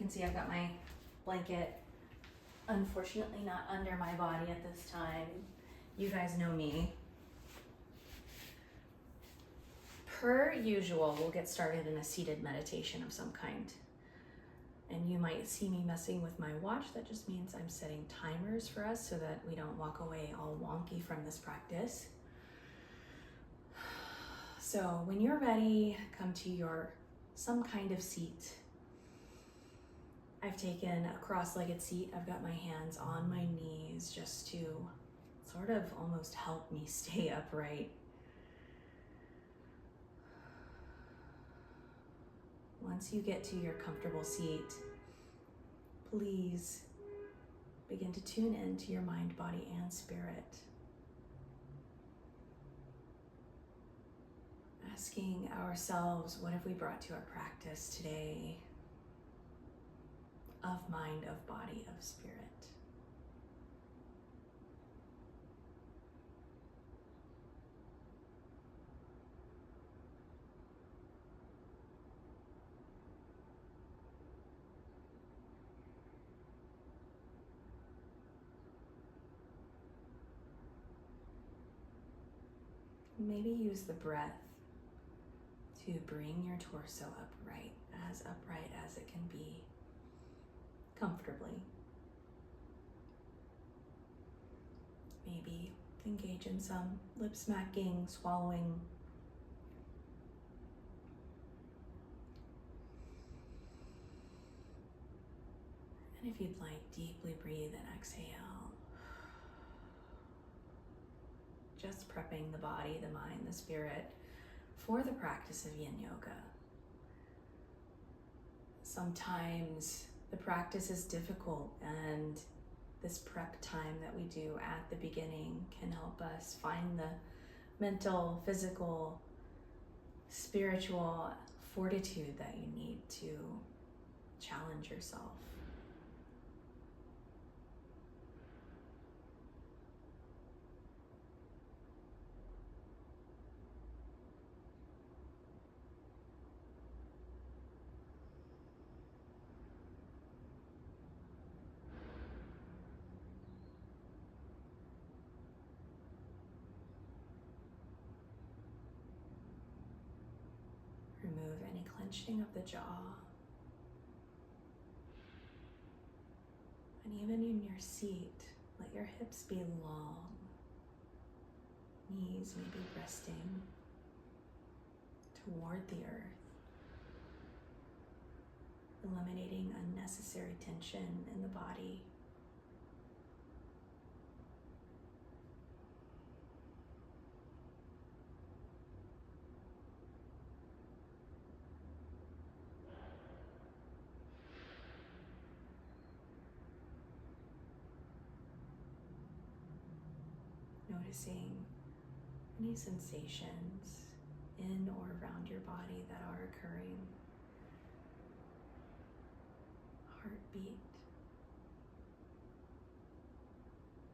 can see I've got my blanket, unfortunately not under my body at this time. You guys know me. Per usual, we'll get started in a seated meditation of some kind. And you might see me messing with my watch. That just means I'm setting timers for us so that we don't walk away all wonky from this practice. So when you're ready, come to some kind of seat. I've taken a cross-legged seat. I've got my hands on my knees just to sort of almost help me stay upright. Once you get to your comfortable seat, please begin to tune into your mind, body, and spirit. Asking ourselves, what have we brought to our practice today? Of mind, of body, of spirit. Maybe use the breath to bring your torso upright as it can be, comfortably. Maybe engage in some lip smacking, swallowing. And if you'd like, deeply breathe and exhale. Just prepping the body, the mind, the spirit for the practice of Yin Yoga. Sometimes the practice is difficult, and this prep time that we do at the beginning can help us find the mental, physical, spiritual fortitude that you need to challenge yourself. Remove any clenching of the jaw. And even in your seat, let your hips be long. Knees may be resting toward the earth, eliminating unnecessary tension in the body. Noticing any sensations in or around your body that are occurring. Heartbeat,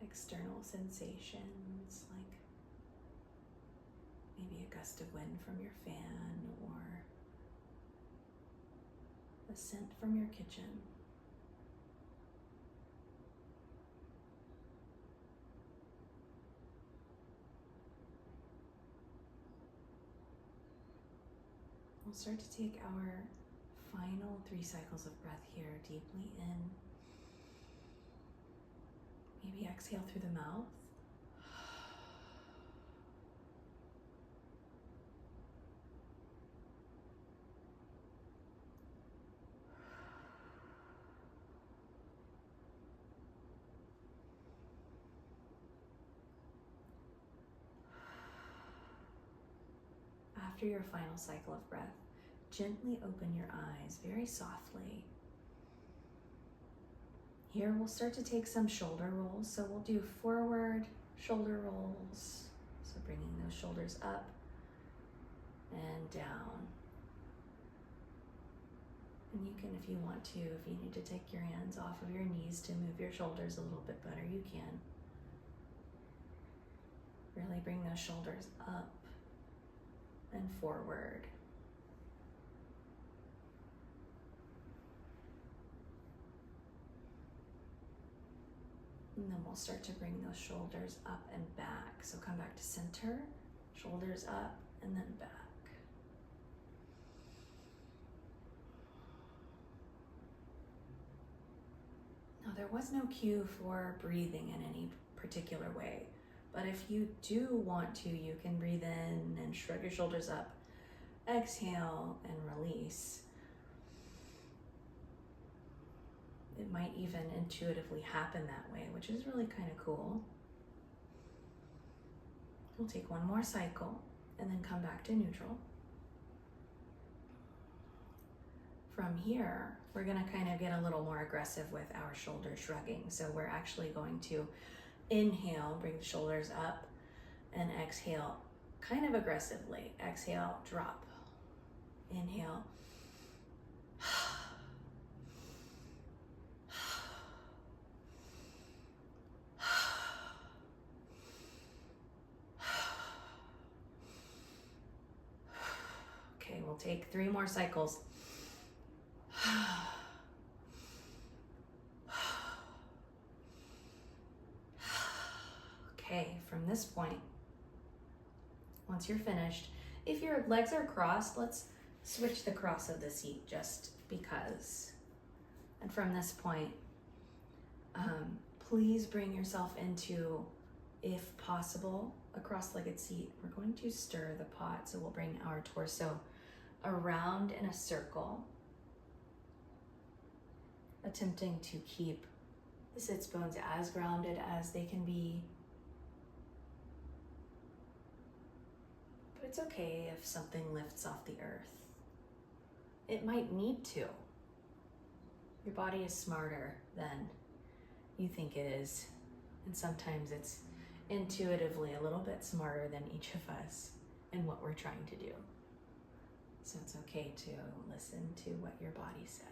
external sensations like maybe a gust of wind from your fan or a scent from your kitchen. We'll start to take our final 3 cycles of breath here, deeply in. Maybe exhale through the mouth. After your final cycle of breath, gently open your eyes very softly. Here we'll start to take some shoulder rolls. So we'll do forward shoulder rolls. So bringing those shoulders up and down. And you can, if you want to, if you need to take your hands off of your knees to move your shoulders a little bit better, you can. Really bring those shoulders up and forward. And then we'll start to bring those shoulders up and back. So come back to center, shoulders up and then back. Now there was no cue for breathing in any particular way, but if you do want to, you can breathe in and shrug your shoulders up, exhale and release. It might even intuitively happen that way, which is really kind of cool. We'll take one more cycle and then come back to neutral. From here, we're going to kind of get a little more aggressive with our shoulder shrugging. So we're actually going to inhale, bring the shoulders up, and exhale kind of aggressively. Exhale, drop. Inhale. Okay, we'll take 3 more cycles. Okay, from this point, once you're finished, if your legs are crossed, let's switch the cross of the seat just because. And from this point, please bring yourself into, if possible, a cross-legged seat. We're going to stir the pot, so we'll bring our torso around in a circle, attempting to keep the sits bones as grounded as they can be. But it's okay if something lifts off the earth. It might need to. Your body is smarter than you think it is. And sometimes it's intuitively a little bit smarter than each of us in what we're trying to do. So it's okay to listen to what your body says.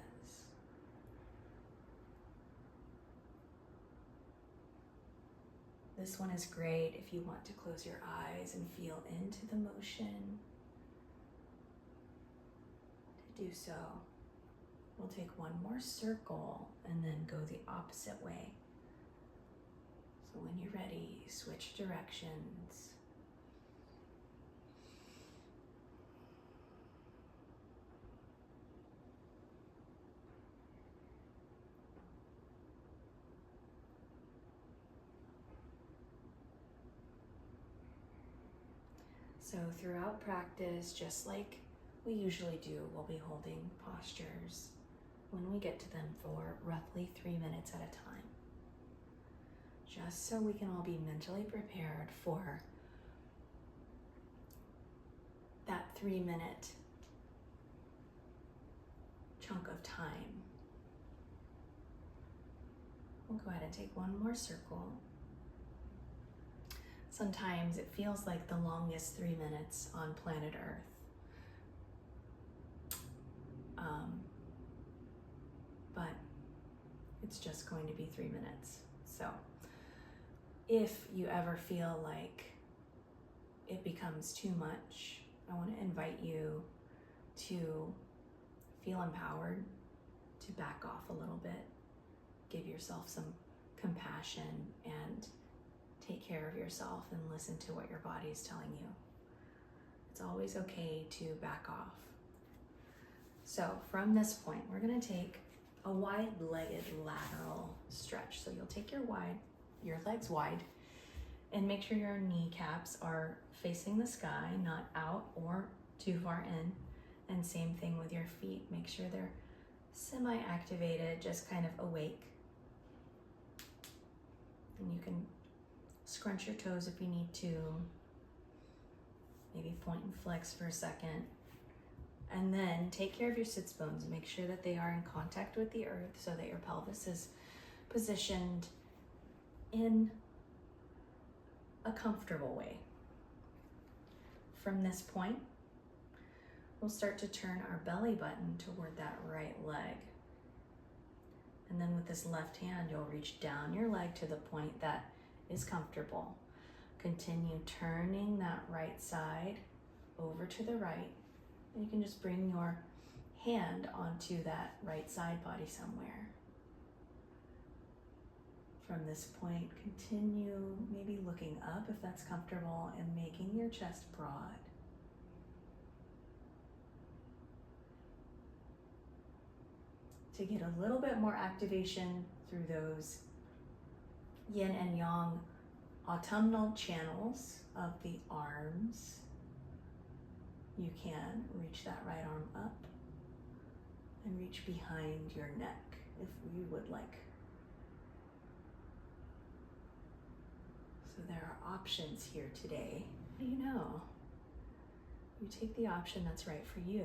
This one is great if you want to close your eyes and feel into the motion. To do so, we'll take one more circle and then go the opposite way. So when you're ready, switch directions. So throughout practice, just like we usually do, we'll be holding postures when we get to them for roughly 3 minutes at a time. Just so we can all be mentally prepared for that 3-minute chunk of time. We'll go ahead and take one more circle. Sometimes it feels like the longest 3 minutes on planet Earth. But it's just going to be 3 minutes. So if you ever feel like it becomes too much, I want to invite you to feel empowered, to back off a little bit, give yourself some compassion and take care of yourself and listen to what your body is telling you. It's always okay to back off. So from this point, we're going to take a wide-legged lateral stretch. So you'll take your legs wide, and make sure your kneecaps are facing the sky, not out or too far in. And same thing with your feet. Make sure they're semi-activated, just kind of awake. And you can scrunch your toes if you need to. Maybe point and flex for a second. And then take care of your sits bones. Make sure that they are in contact with the earth so that your pelvis is positioned in a comfortable way. From this point, we'll start to turn our belly button toward that right leg. And then with this left hand, you'll reach down your leg to the point that is comfortable. Continue turning that right side over to the right. And you can just bring your hand onto that right side body somewhere. From this point, continue maybe looking up if that's comfortable and making your chest broad. To get a little bit more activation through those yin and yang autumnal channels of the arms, you can reach that right arm up and reach behind your neck if you would like. So there are options here today. You know, you take the option that's right for you.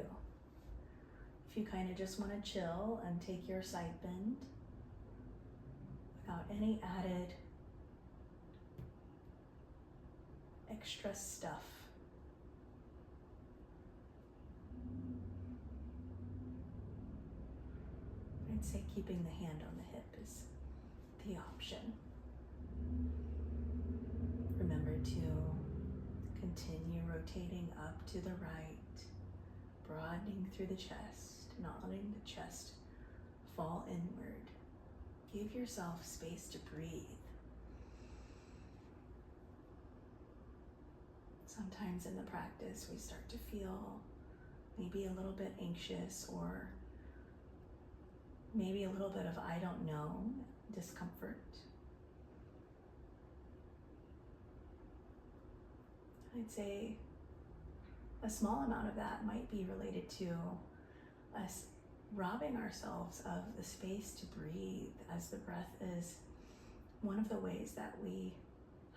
If you kind of just want to chill and take your side bend without any added extra stuff. I'd say keeping the hand on the hip is the option. Remember to continue rotating up to the right, broadening through the chest, not letting the chest fall inward. Give yourself space to breathe. Sometimes in the practice, we start to feel maybe a little bit anxious or maybe a little bit of I don't know, discomfort. I'd say a small amount of that might be related to us robbing ourselves of the space to breathe, as the breath is one of the ways that we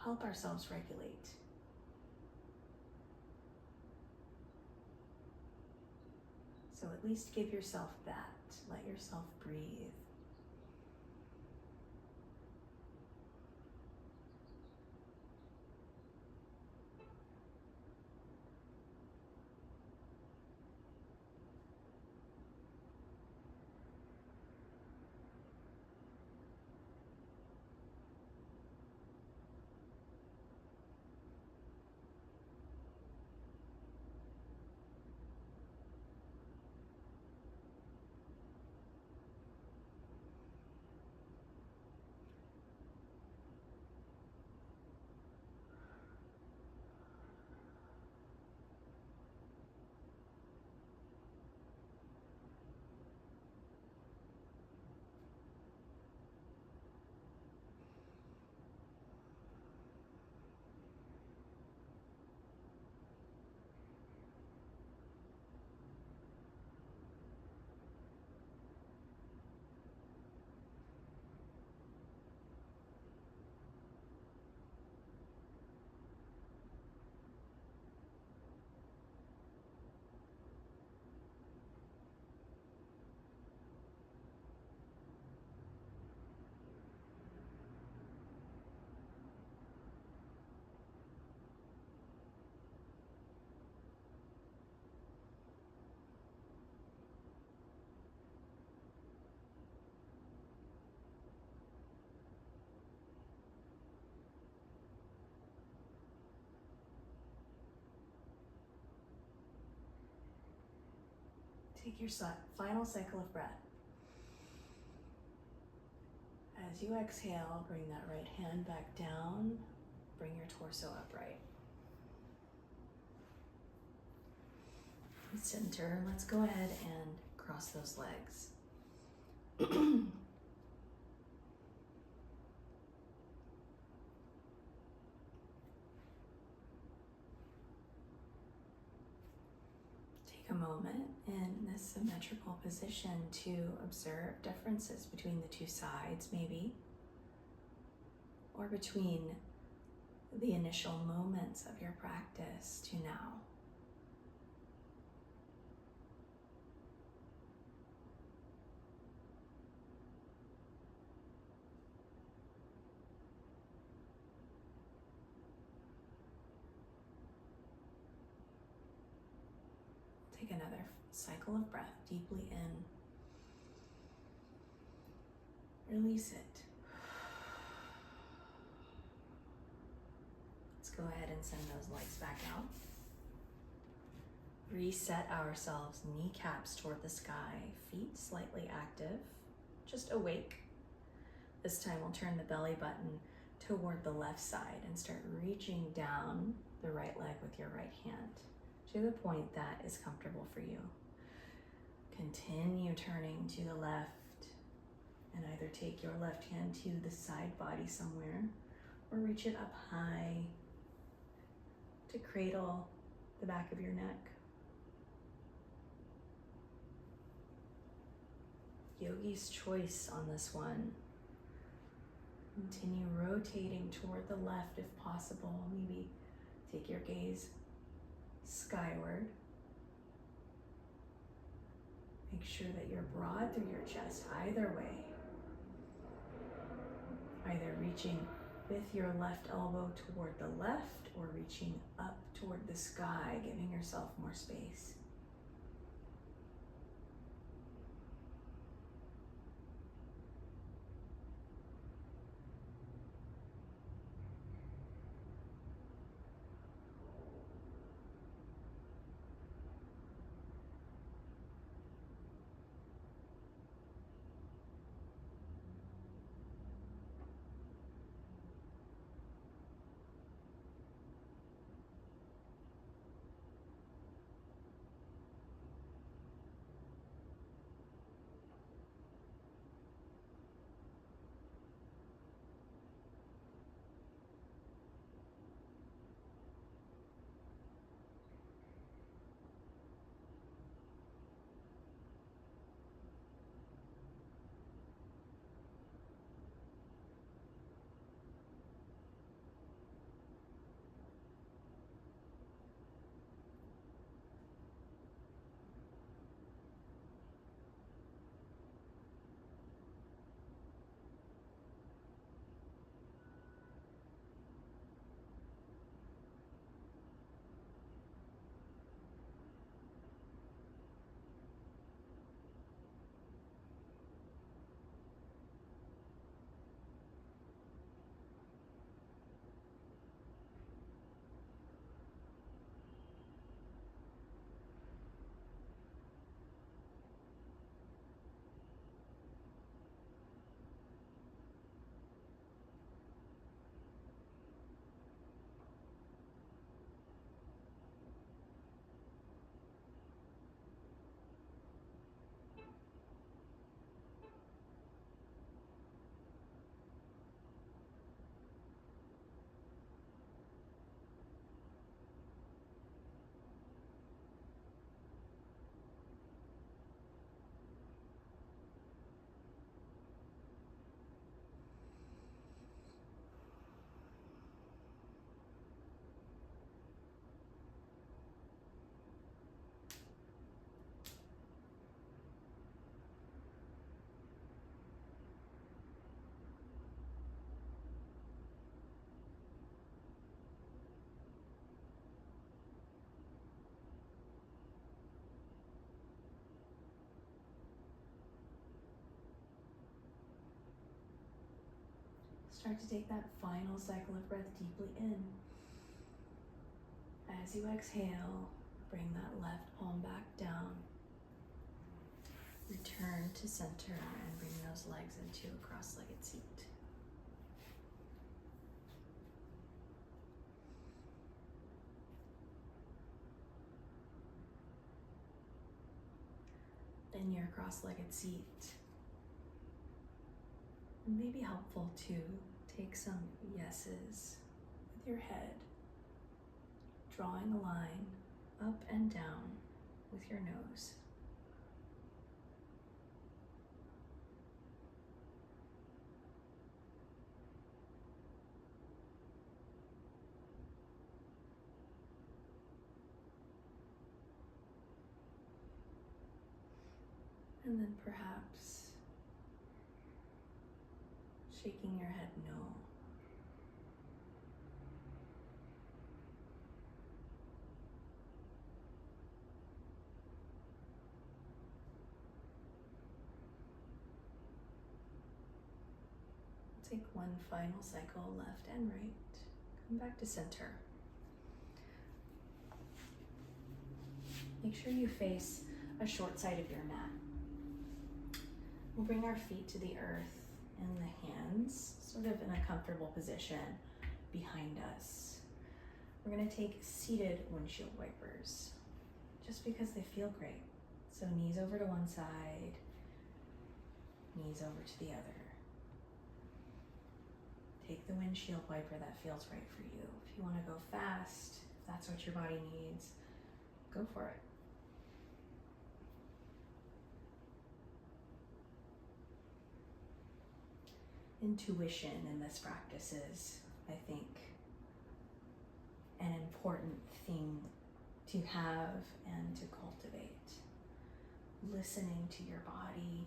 help ourselves regulate. So at least give yourself that. Let yourself breathe. Take your final cycle of breath. As you exhale, bring that right hand back down. Bring your torso upright. Center. Let's go ahead and cross those legs. Take a moment in this symmetrical position to observe differences between the two sides, maybe, or between the initial moments of your practice to now. Take another cycle of breath deeply in. Release it. Let's go ahead and send those legs back out. Reset ourselves, kneecaps toward the sky, feet slightly active, just awake. This time we'll turn the belly button toward the left side and start reaching down the right leg with your right hand to the point that is comfortable for you. Continue turning to the left and either take your left hand to the side body somewhere or reach it up high to cradle the back of your neck. Yogi's choice on this one. Continue rotating toward the left if possible. Maybe take your gaze skyward. Make sure that you're broad through your chest either way. Either reaching with your left elbow toward the left or reaching up toward the sky, giving yourself more space. Start to take that final cycle of breath deeply in. As you exhale, bring that left palm back down. Return to center and bring those legs into a cross-legged seat. In your cross-legged seat, it may be helpful to take some yeses with your head, drawing a line up and down with your nose. And then perhaps shaking your head no. Take one final cycle left and right. Come back to center. Make sure you face a short side of your mat. We'll bring our feet to the earth and the hands sort of in a comfortable position behind us. We're going to take seated windshield wipers just because they feel great. So knees over to one side, knees over to the other. Take the windshield wiper that feels right for you. If you want to go fast, if that's what your body needs, go for it. Intuition in this practice is, I think, an important thing to have and to cultivate. Listening to your body,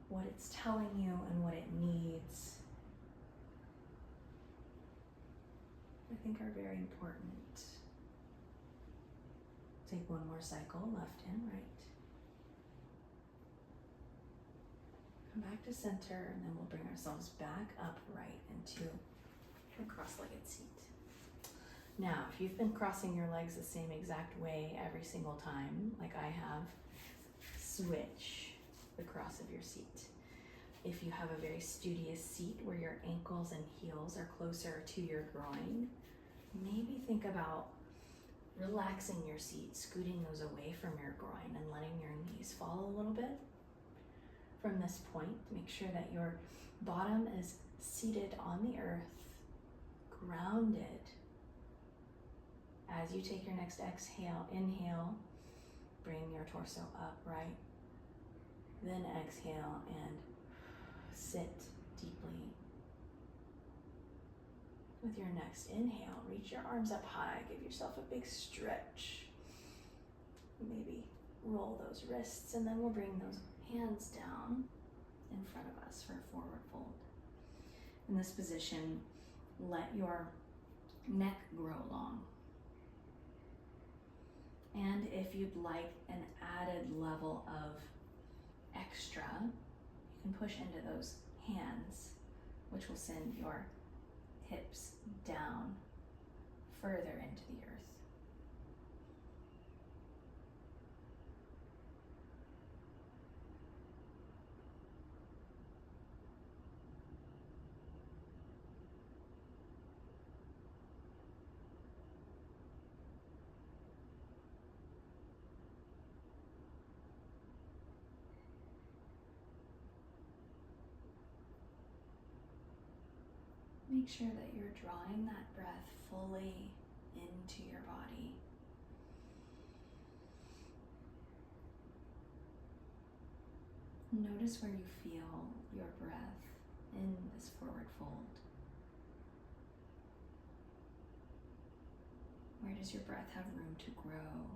what it's telling you and what it needs, I think are very important. Take one more cycle, left and right. Come back to center, and then we'll bring ourselves back upright into a cross-legged seat. Now, if you've been crossing your legs the same exact way every single time, like I have, switch the cross of your seat. If you have a very studious seat where your ankles and heels are closer to your groin, maybe think about relaxing your seat, scooting those away from your groin and letting your knees fall a little bit. From this point, make sure that your bottom is seated on the earth, grounded. As you take your next exhale, inhale, bring your torso upright. Then exhale and sit deeply. With your next inhale, reach your arms up high, give yourself a big stretch. Maybe roll those wrists, and then we'll bring those hands down in front of us for a forward fold. In this position, let your neck grow long. And if you'd like an added level of extra, you can push into those hands, which will send your hips down further into the earth. Make sure that you're drawing that breath fully into your body. Notice where you feel your breath in this forward fold. Where does your breath have room to grow?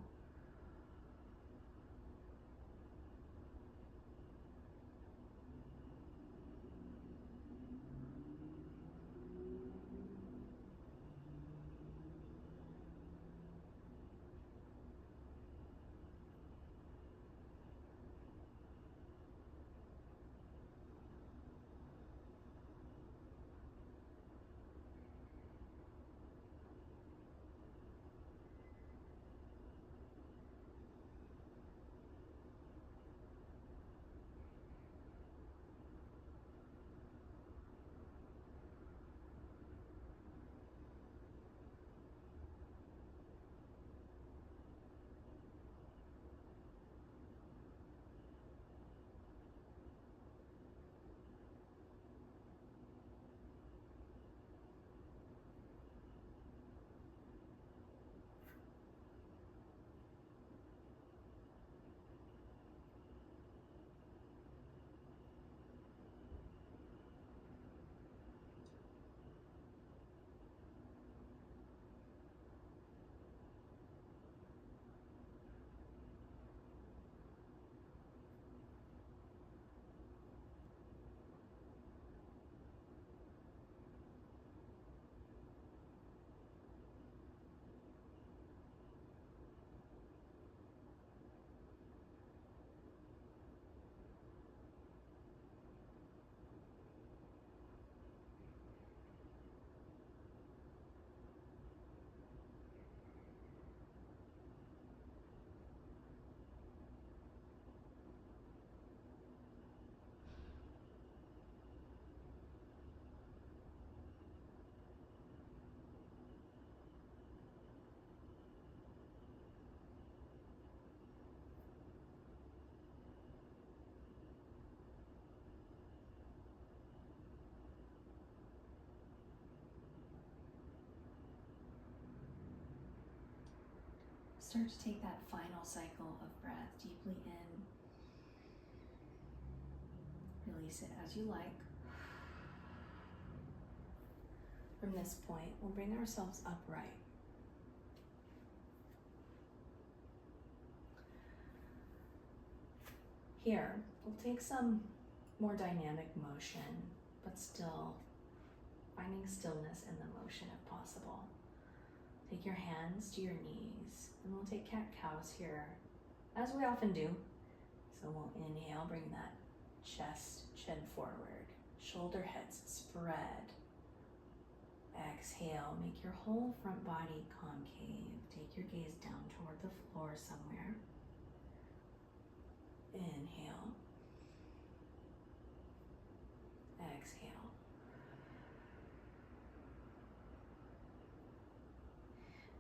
start to take that final cycle of breath deeply in. Release it as you like. From this point, we'll bring ourselves upright. Here, we'll take some more dynamic motion, but still finding stillness in the motion if possible. Take your hands to your knees, and we'll take cat-cows here, as we often do. So we'll inhale, bring that chest, chin forward, shoulder heads spread. Exhale, make your whole front body concave. Take your gaze down toward the floor somewhere. Inhale. Exhale.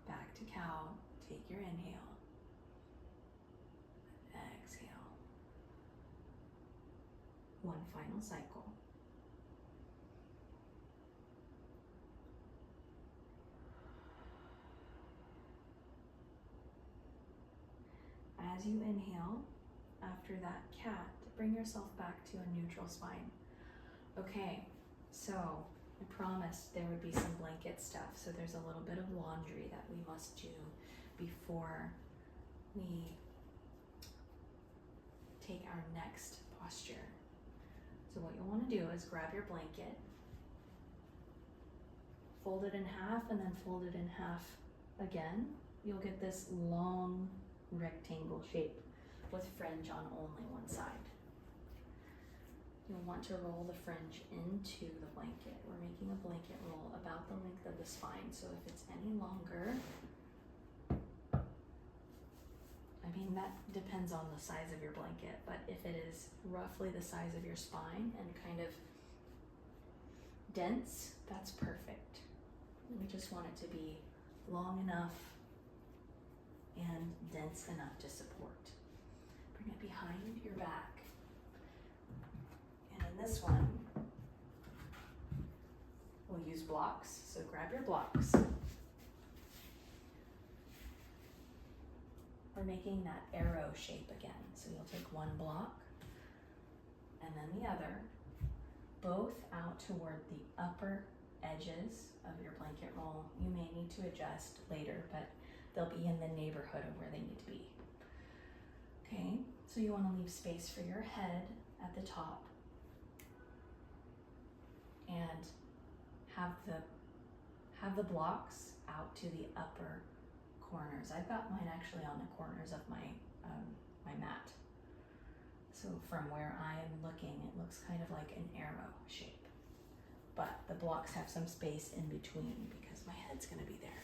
Back to cow. Take your inhale. Exhale. One final cycle. As you inhale, after that cat, bring yourself back to a neutral spine. Okay, so I promised there would be some blanket stuff, so there's a little bit of laundry that we must do before we take our next posture. So what you'll want to do is grab your blanket, fold it in half, and then fold it in half again. You'll get this long rectangle shape with fringe on only one side. You'll want to roll the fringe into the blanket. We're making a blanket roll about the length of the spine, so if it's any longer, I mean, that depends on the size of your blanket, but if it is roughly the size of your spine and kind of dense, that's perfect. We just want it to be long enough and dense enough to support. Bring it behind your back. And in this one, we'll use blocks, so grab your blocks. We're making that arrow shape again. So you'll take one block and then the other, both out toward the upper edges of your blanket roll. You may need to adjust later, but they'll be in the neighborhood of where they need to be. Okay, so you want to leave space for your head at the top and have the blocks out to the upper corners. I've got mine actually on the corners of my mat. So from where I am looking, it looks kind of like an arrow shape. But the blocks have some space in between because my head's gonna be there.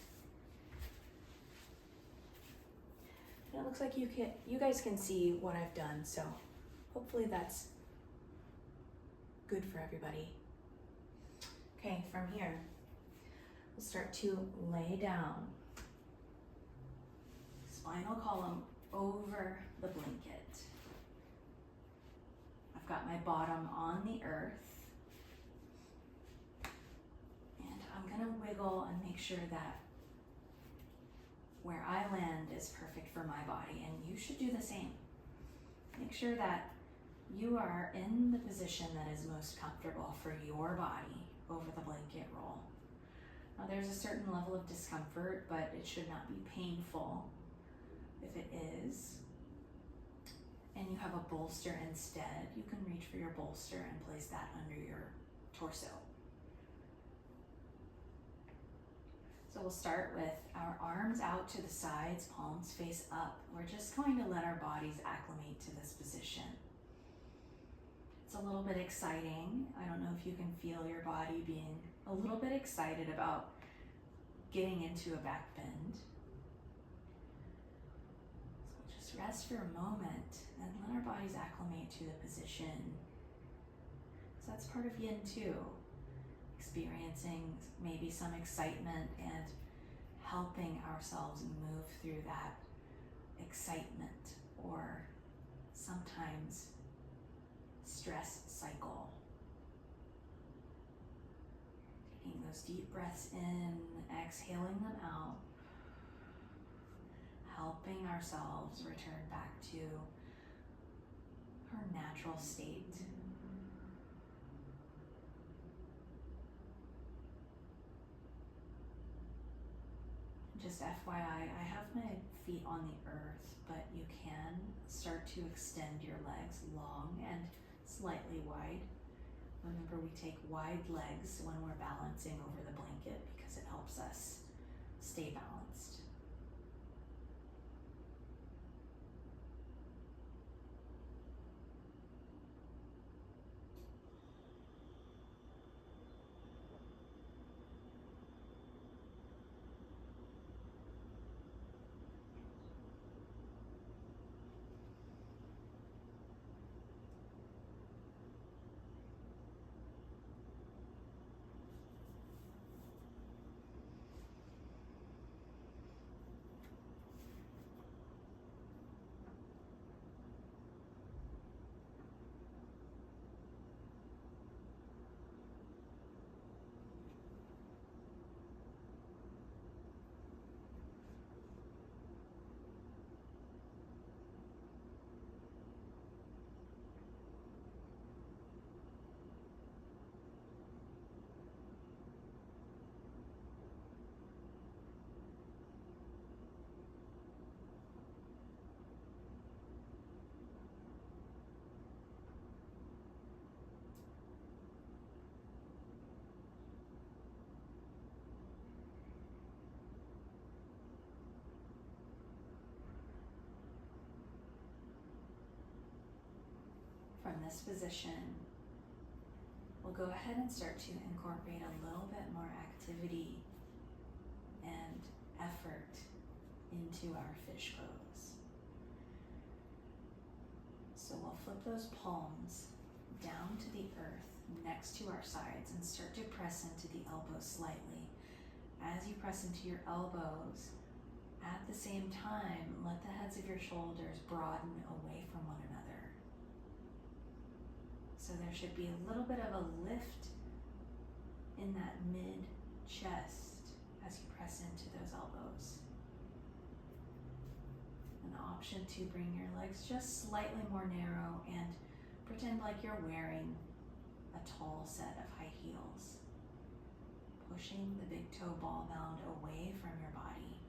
And it looks like you guys can see what I've done, so hopefully that's good for everybody. Okay, from here, we'll start to lay down. Spinal column over the blanket. I've got my bottom on the earth. And I'm gonna wiggle and make sure that where I land is perfect for my body, and you should do the same. Make sure that you are in the position that is most comfortable for your body over the blanket roll. Now there's a certain level of discomfort, but it should not be painful. If it is, and you have a bolster instead, you can reach for your bolster and place that under your torso. So we'll start with our arms out to the sides, palms face up. We're just going to let our bodies acclimate to this position. It's a little bit exciting. I don't know if you can feel your body being a little bit excited about getting into a back bend. So just rest for a moment and let our bodies acclimate to the position. So that's part of Yin too. Experiencing maybe some excitement and helping ourselves move through that excitement or sometimes stress cycle. Taking those deep breaths in, exhaling them out, helping ourselves return back to our natural state. Just FYI, I have my feet on the earth, but you can start to extend your legs long and slightly wide. Remember, we take wide legs when we're balancing over the blanket because it helps us stay balanced. From this position, we'll go ahead and start to incorporate a little bit more activity and effort into our fish pose. So we'll flip those palms down to the earth next to our sides and start to press into the elbows slightly. As you press into your elbows, at the same time, let the heads of your shoulders broaden away from one another. So there should be a little bit of a lift in that mid-chest as you press into those elbows. An option to bring your legs just slightly more narrow and pretend like you're wearing a tall set of high heels, pushing the big toe ball mound away from your body.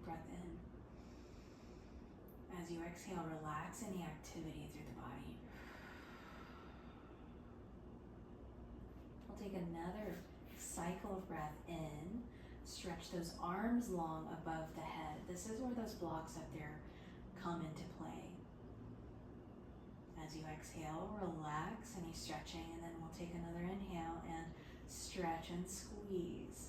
Deep breath in. As you exhale, relax any activity through the body. We'll take another cycle of breath in. Stretch those arms long above the head. This is where those blocks up there come into play. As you exhale, relax any stretching, and then we'll take another inhale and stretch and squeeze.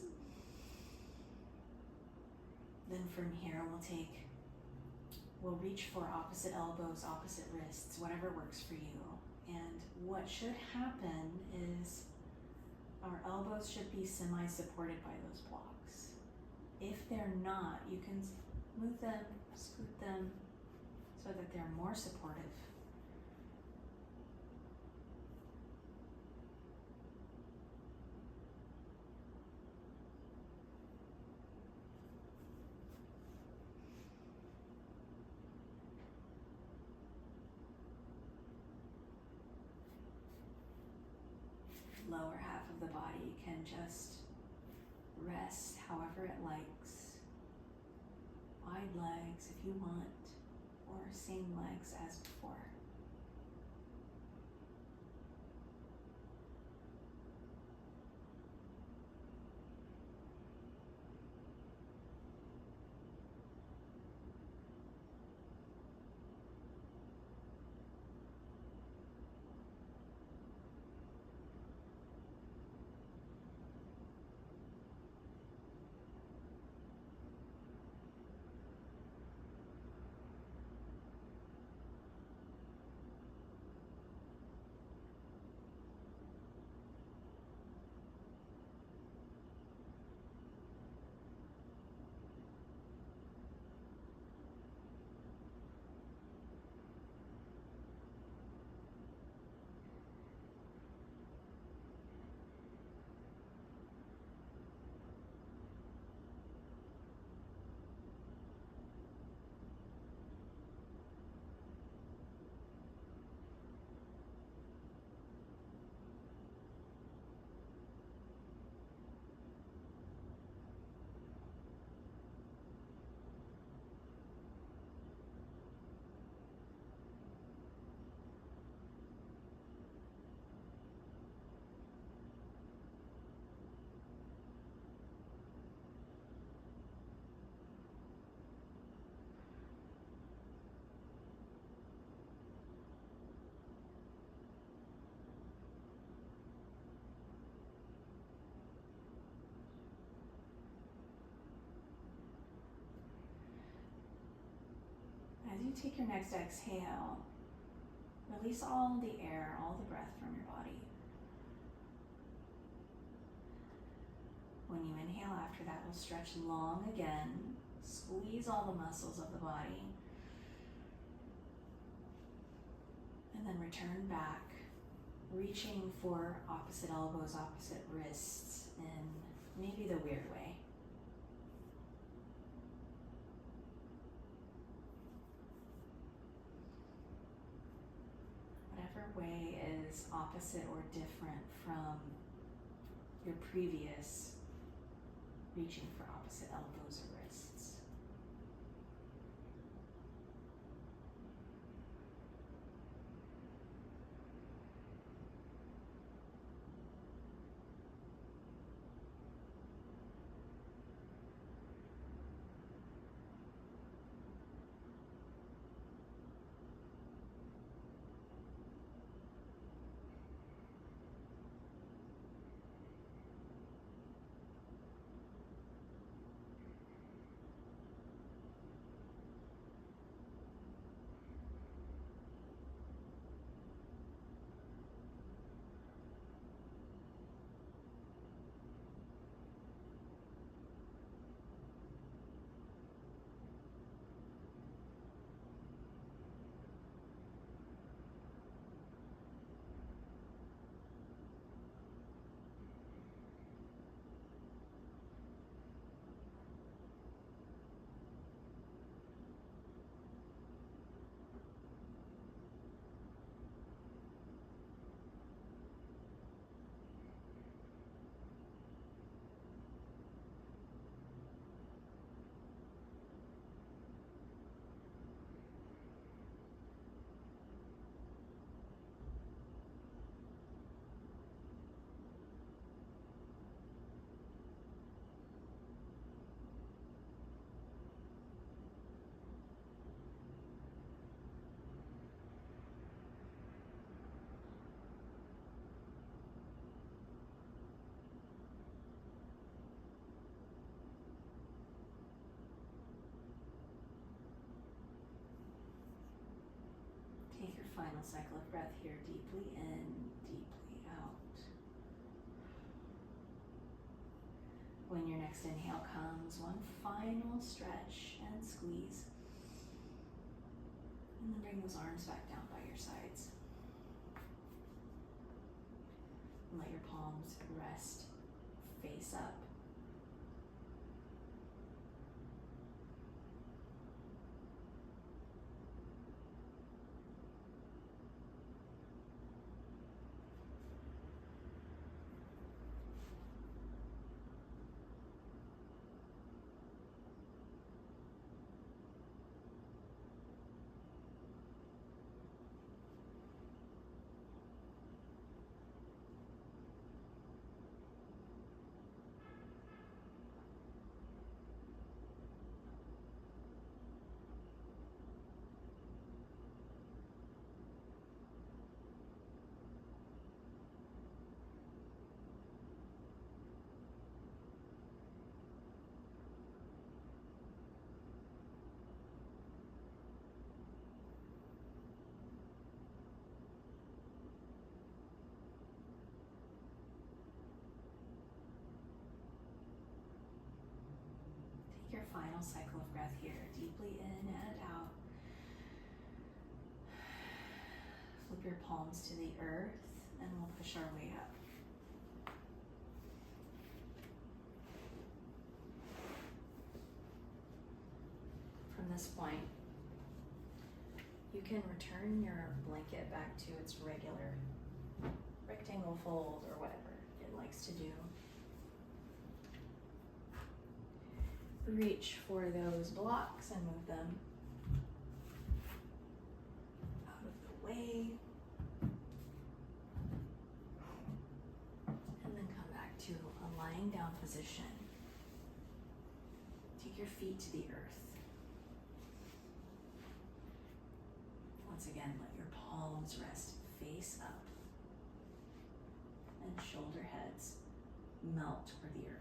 Then from here, we'll reach for opposite elbows, opposite wrists, whatever works for you. And what should happen is our elbows should be semi-supported by those blocks. If they're not, you can move them, scoot them so that they're more supportive. Lower half of the body can just rest however it likes. Wide legs if you want, or same legs as before. As you take your next exhale, release all the air, all the breath from your body. When you inhale after that, we'll stretch long again. Squeeze all the muscles of the body. And then return back, reaching for opposite elbows, opposite wrists in maybe the weird way. Whatever way is opposite or different from your previous reaching for opposite elbows or wrists. Take your final cycle of breath here, deeply in, deeply out. When your next inhale comes, one final stretch and squeeze. And then bring those arms back down by your sides. And let your palms rest face up. Your final cycle of breath here, deeply in and out. Flip your palms to the earth and we'll push our way up. From this point, you can return your blanket back to its regular rectangle fold or whatever it likes to do. Reach for those blocks and move them out of the way. And then come back to a lying down position. Take your feet to the earth. Once again, let your palms rest face up and shoulder heads melt toward the earth.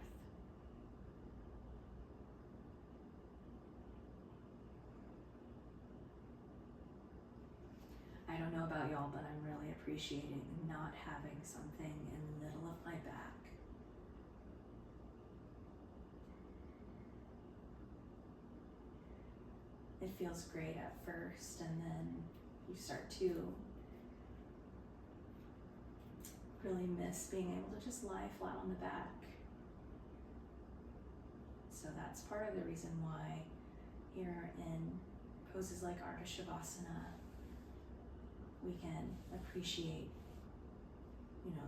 I don't know about y'all, but I'm really appreciating not having something in the middle of my back. It feels great at first, and then you start to really miss being able to just lie flat on the back. So that's part of the reason why here in poses like Ardha Shavasana, we can appreciate,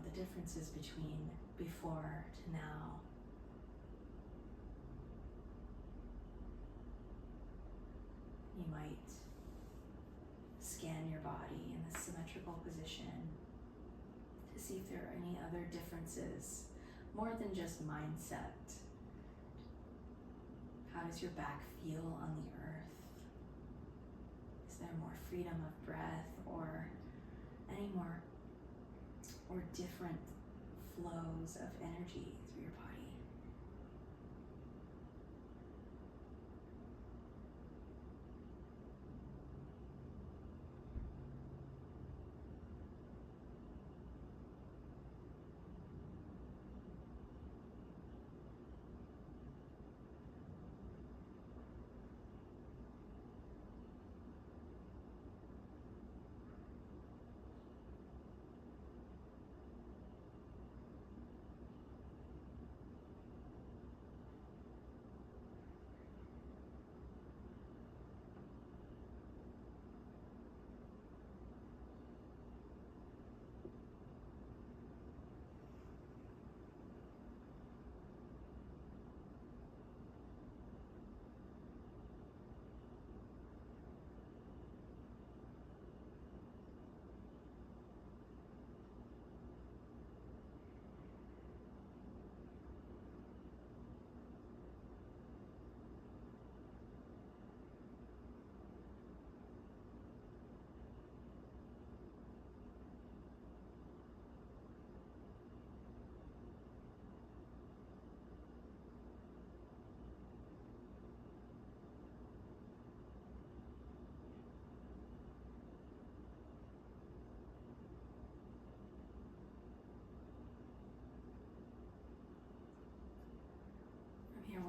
the differences between before to now. You might scan your body in a symmetrical position to see if there are any other differences, more than just mindset. How does your back feel on the earth? Is there more freedom of breath or any more or different flows of energy through your body?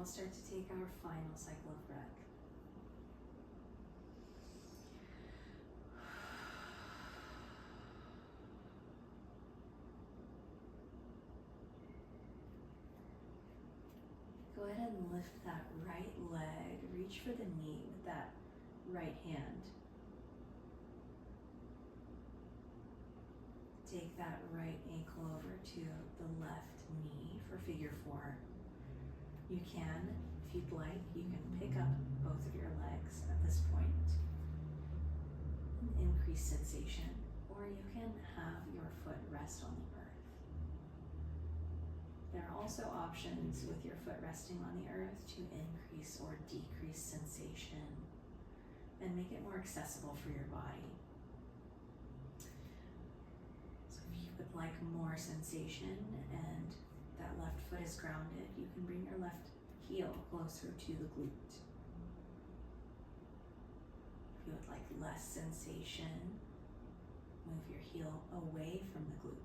we'll start to take our final cycle of breath. Go ahead and lift that right leg, reach for the knee with that right hand. Take that right ankle over to the left knee for figure 4. You can, if you'd like, you can pick up both of your legs at this point and increase sensation, or you can have your foot rest on the earth. There are also options with your foot resting on the earth to increase or decrease sensation and make it more accessible for your body. So if you would like more sensation and that left foot is grounded, you can bring your left heel closer to the glute. If you would like less sensation, move your heel away from the glute.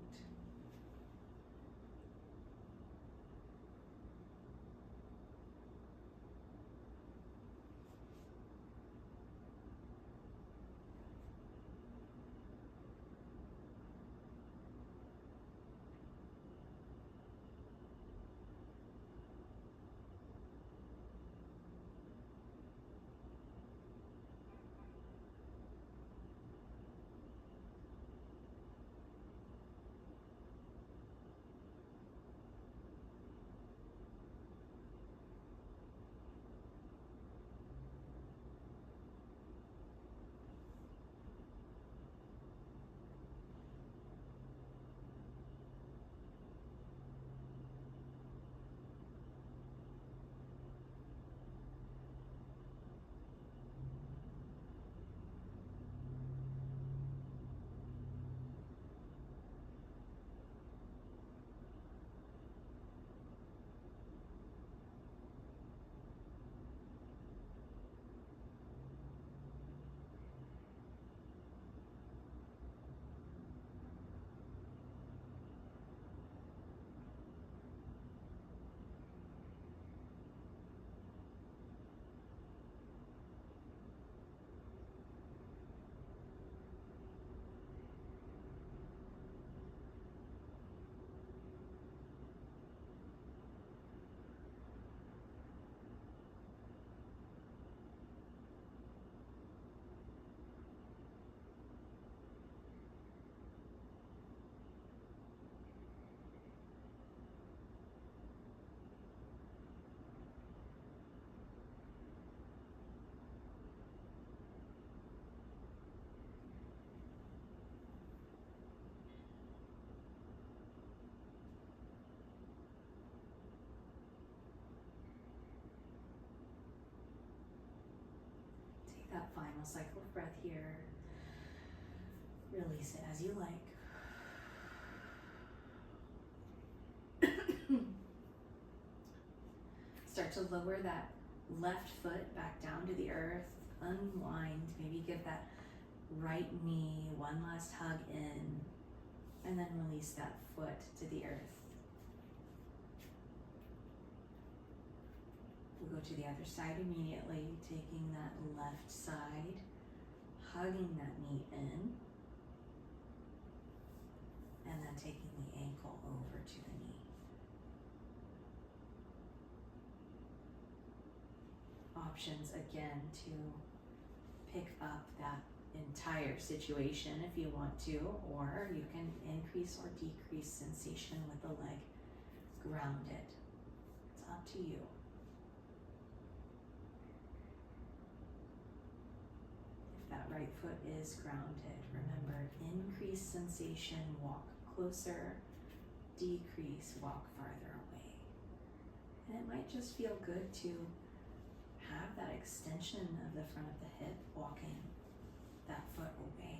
That final cycle of breath here. Release it as you like. Start to lower that left foot back down to the earth. Unwind. Maybe give that right knee one last hug in, and then release that foot to the earth. We'll go to the other side immediately, taking that left side, hugging that knee in, and then taking the ankle over to the knee. Options again to pick up that entire situation if you want to, or you can increase or decrease sensation with the leg grounded. It's up to you. That right foot is grounded. Remember, increase sensation, walk closer, decrease, walk farther away. And it might just feel good to have that extension of the front of the hip, walking that foot away.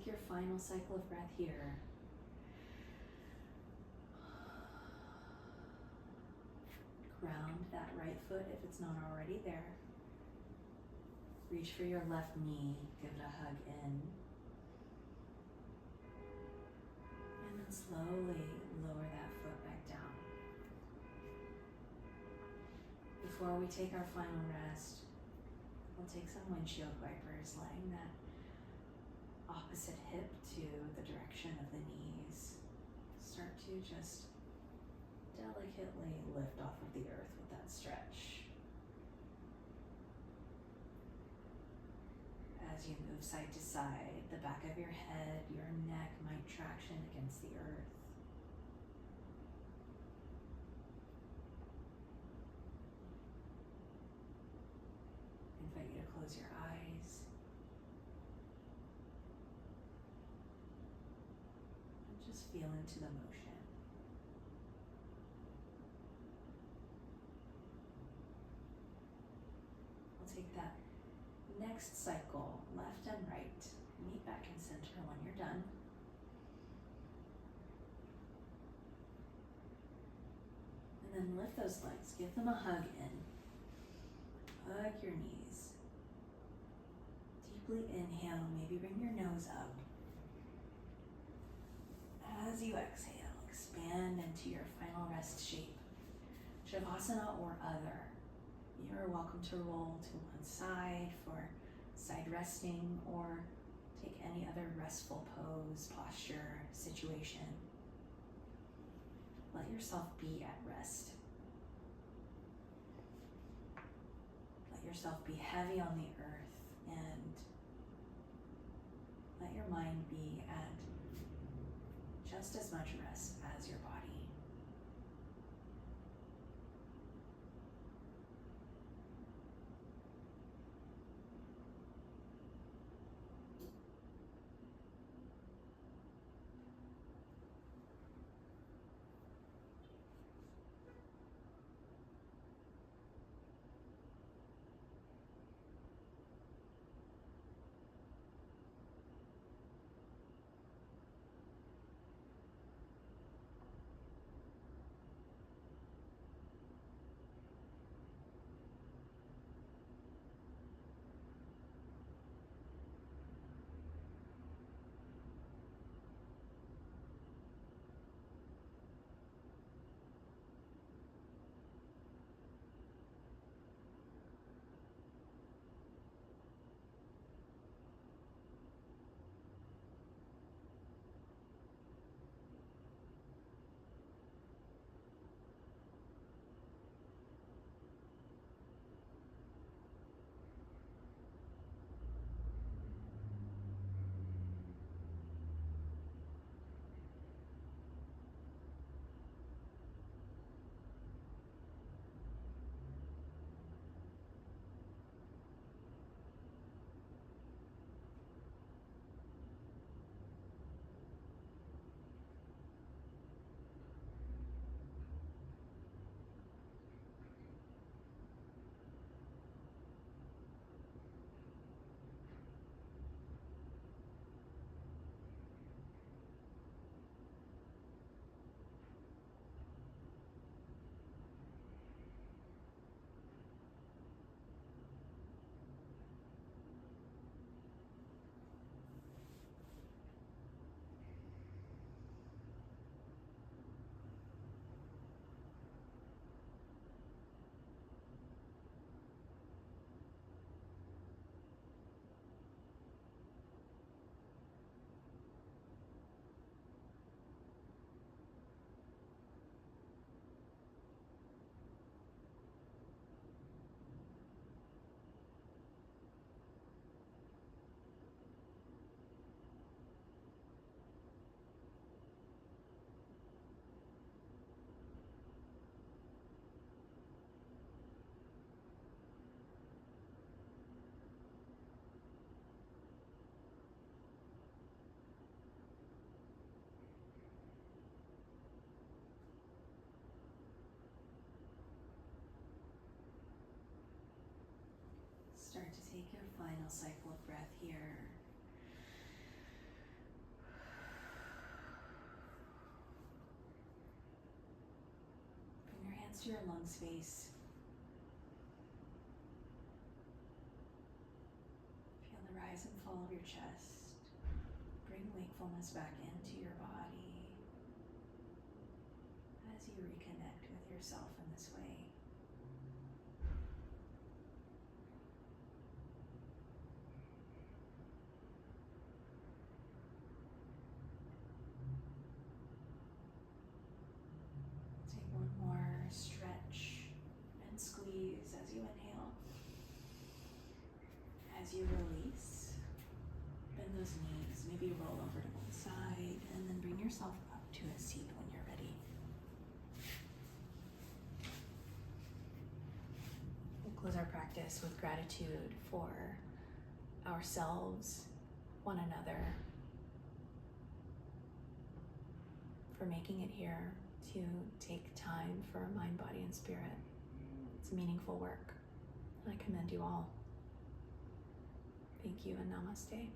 take your final cycle of breath here. Ground that right foot if it's not already there. Reach for your left knee, give it a hug in. And then slowly lower that foot back down. Before we take our final rest, we'll take some windshield wipers, letting that opposite hip to the direction of the knees start to just delicately lift off of the earth with that stretch. As you move side to side, the back of your head, your neck might traction against the earth. I invite you to close your eyes and just feel into the motion. Take that next cycle, left and right. Meet back in center when you're done. And then lift those legs, give them a hug in. Hug your knees. Deeply inhale, maybe bring your nose up. As you exhale, expand into your final rest shape. Shavasana or other. You're welcome to roll to one side for side resting or take any other restful pose, posture, situation. Let yourself be at rest. Let yourself be heavy on the earth and let your mind be at just as much rest as your body. Start to take your final cycle of breath here. against your lung space. Feel the rise and fall of your chest. Bring wakefulness back into your body as you reconnect with yourself in this way. Take one more stretch and squeeze as you inhale. As you release, bend those knees, maybe roll over to one side, and then bring yourself up to a seat when you're ready. We'll close our practice with gratitude for ourselves, one another, for making it here to take time for mind, body, and spirit. It's meaningful work, and I commend you all. Thank you and namaste.